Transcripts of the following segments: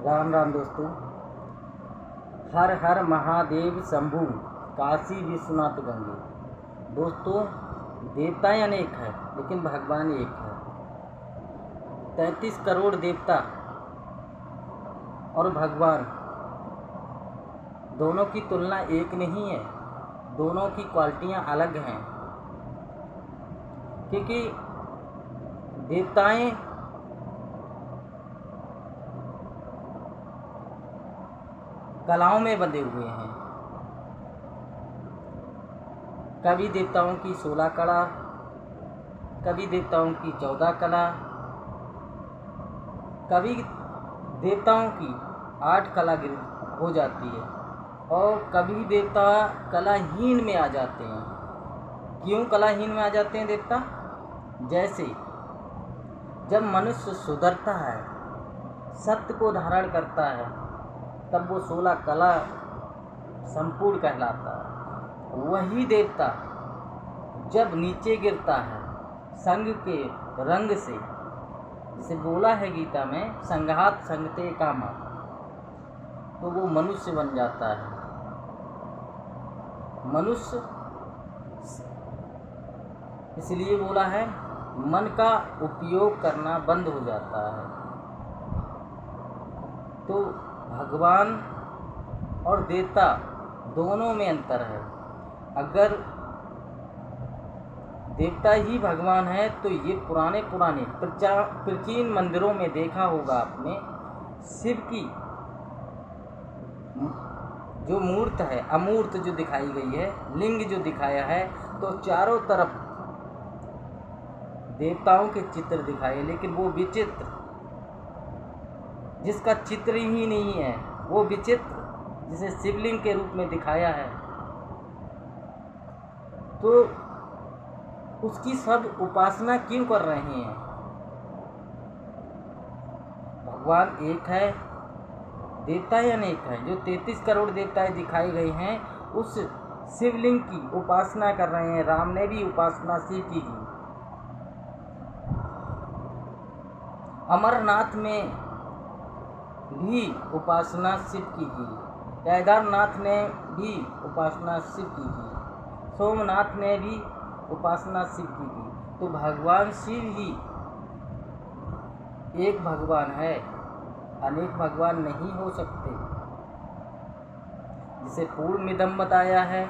राम राम दोस्तों। हर हर महादेव शंभु, काशी विश्वनाथ गंगे। दोस्तों, देवताएं अनेक हैं लेकिन भगवान एक है। 33 करोड़ देवता और भगवान दोनों की तुलना एक नहीं है, दोनों की क्वालिटियाँ अलग हैं। क्योंकि देवताएं कलाओं में बंधे हुए हैं। कभी देवताओं की 16 कला, कभी देवताओं की 14 कला, कभी देवताओं की 8 कला हो जाती है और कभी देवता कलाहीन में आ जाते हैं। क्यों कलाहीन में आ जाते हैं देवता? जैसे जब मनुष्य सुधरता है, सत्य को धारण करता है, तब वो 16 कला संपूर्ण कहलाता है। वही देवता जब नीचे गिरता है संग के रंग से, जिसे बोला है गीता में, संघात संगते कामा, तो वो मनुष्य बन जाता है। मनुष्य इसलिए बोला है, मन का उपयोग करना बंद हो जाता है। तो भगवान और देवता दोनों में अंतर है। अगर देवता ही भगवान है तो ये पुराने प्राचीन मंदिरों में देखा होगा आपने, शिव की जो मूर्त है, अमूर्त जो दिखाई गई है, लिंग जो दिखाया है, तो चारों तरफ देवताओं के चित्र दिखाए, लेकिन वो विचित्र, जिसका चित्र ही नहीं है, वो विचित्र जिसे शिवलिंग के रूप में दिखाया है, तो उसकी सब उपासना क्यों कर रहे हैं? भगवान एक है, देवताएं अनेक हैं। जो 33 करोड़ देवताएं दिखाई गई हैं, उस शिवलिंग की उपासना कर रहे हैं। राम ने भी उपासना शिव की की। अमरनाथ में भी उपासना शिव की की, केदारनाथ ने भी उपासना शिव की की, सोमनाथ ने भी उपासना शिव की की। तो भगवान शिव ही एक भगवान है, अनेक भगवान नहीं हो सकते। जिसे पूर्णमिदम बताया है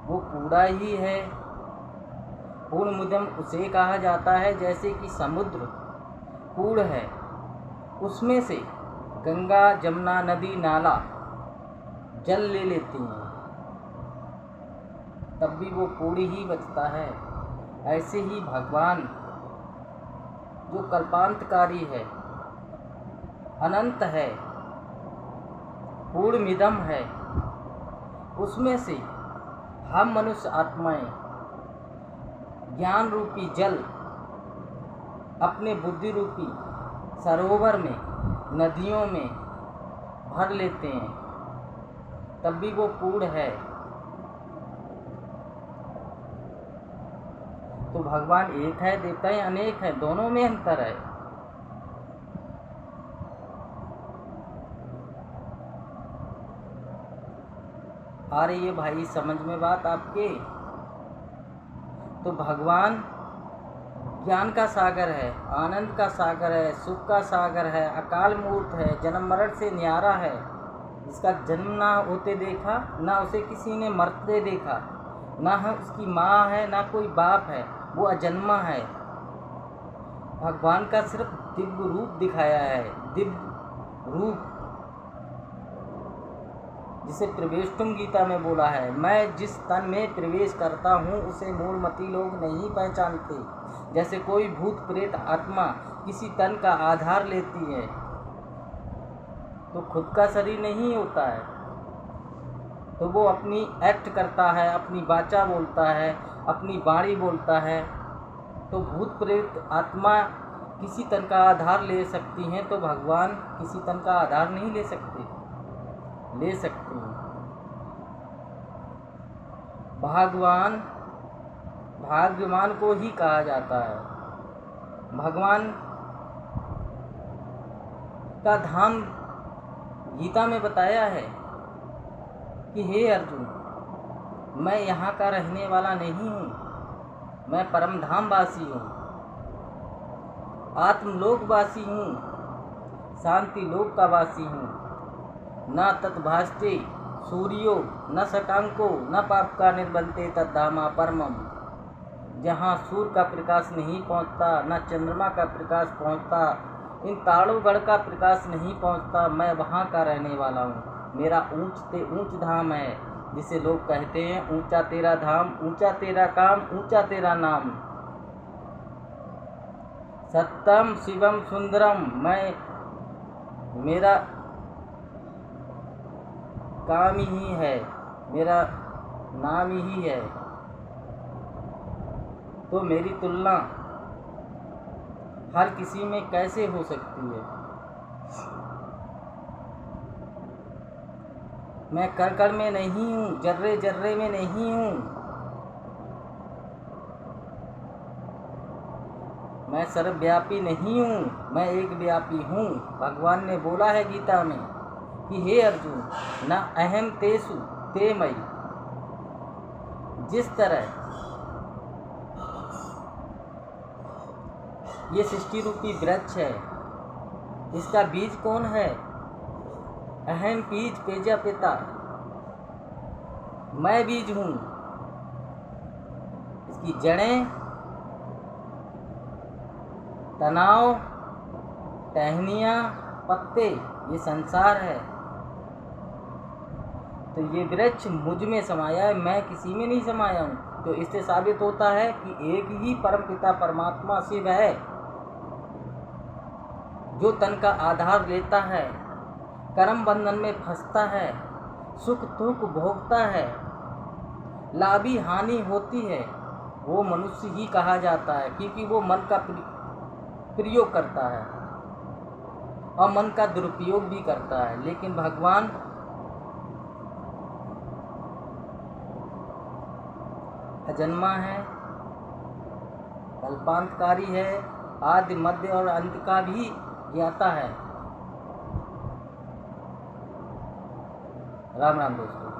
वो पूरा ही है। पूर्णमिदम उसे कहा जाता है जैसे कि समुद्र पूर्ण है, उसमें से गंगा जमुना नदी नाला जल ले लेती हैं, तब भी वो पूरी ही बचता है। ऐसे ही भगवान जो कल्पांतकारी है, अनंत है, पूर्णमिदम है, उसमें से हम मनुष्य आत्माएं ज्ञान रूपी जल अपने बुद्धि रूपी सरोवर में, नदियों में भर लेते हैं, तब भी वो पूर्ण है। तो भगवान एक है, देवताएं अनेक हैं, दोनों में अंतर है। आ रही है भाई समझ में बात आपके? तो भगवान ज्ञान का सागर है, आनंद का सागर है, सुख का सागर है, अकाल मूर्त है, जन्म मरण से न्यारा है, जिसका जन्म ना होते देखा, ना उसे किसी ने मरते देखा, ना उसकी माँ है, ना कोई बाप है, वो अजन्मा है। भगवान का सिर्फ दिव्य रूप दिखाया है, दिव्य रूप, जिसे प्रवेशतुम गीता में बोला है, मैं जिस तन में प्रवेश करता हूँ उसे मूढ़मती लोग नहीं पहचानते। जैसे कोई भूत प्रेत आत्मा किसी तन का आधार लेती है तो खुद का शरीर नहीं होता है, तो वो अपनी एक्ट करता है, अपनी वाचा बोलता है, अपनी वाणी बोलता है। तो भूत प्रेत आत्मा किसी तन का आधार ले सकती हैं, तो भगवान किसी तन का आधार नहीं ले सकते हैं। भाग्यवान को ही कहा जाता है। भगवान का धाम गीता में बताया है कि हे अर्जुन, मैं यहाँ का रहने वाला नहीं हूँ, मैं परमधाम वासी हूँ, आत्मलोकवासी हूँ, शांति लोक का वासी हूँ। न तत्भास्ते सूर्यो न शशांको न पाप का निर्बलते तद्धामा परमम। जहाँ सूर्य का प्रकाश नहीं पहुँचता, न चंद्रमा का प्रकाश पहुँचता, इन ताड़ोगढ़ का प्रकाश नहीं पहुँचता, मैं वहाँ का रहने वाला हूँ। मेरा ऊंच से ऊंच धाम है, जिसे लोग कहते हैं ऊंचा तेरा धाम, ऊंचा तेरा काम, ऊंचा तेरा नाम। सत्यम शिवम सुंदरम, मेरा काम ही है, मेरा नाम ही है। तो मेरी तुलना हर किसी में कैसे हो सकती है? मैं कण कण में नहीं हूँ, जर्रे जर्रे में नहीं हूँ। मैं सर्वव्यापी नहीं हूँ, मैं एक व्यापी हूँ। भगवान ने बोला है गीता में कि हे अर्जुन, न अहम तेसु ते मयि। जिस तरह ये सृष्टि रूपी वृक्ष है, इसका बीज कौन है? अहम बीज प्रजापिता, मैं बीज हूँ। इसकी जड़ें, तनाव, टहनियाँ, पत्ते, ये संसार है। तो ये वृक्ष मुझ में समाया है, मैं किसी में नहीं समाया हूँ। तो इससे साबित होता है कि एक ही परमपिता परमात्मा शिव है, जो तन का आधार लेता है, कर्म बंधन में फंसता है, सुख दुख भोगता है, लाभी हानि होती है, वो मनुष्य ही कहा जाता है, क्योंकि वो मन का प्रयोग करता है और मन का दुरुपयोग भी करता है। लेकिन भगवान अजन्मा है, कल्पांतकारी है, आदि मध्य और अंत का भी ज्ञाता है। राम राम दोस्तों।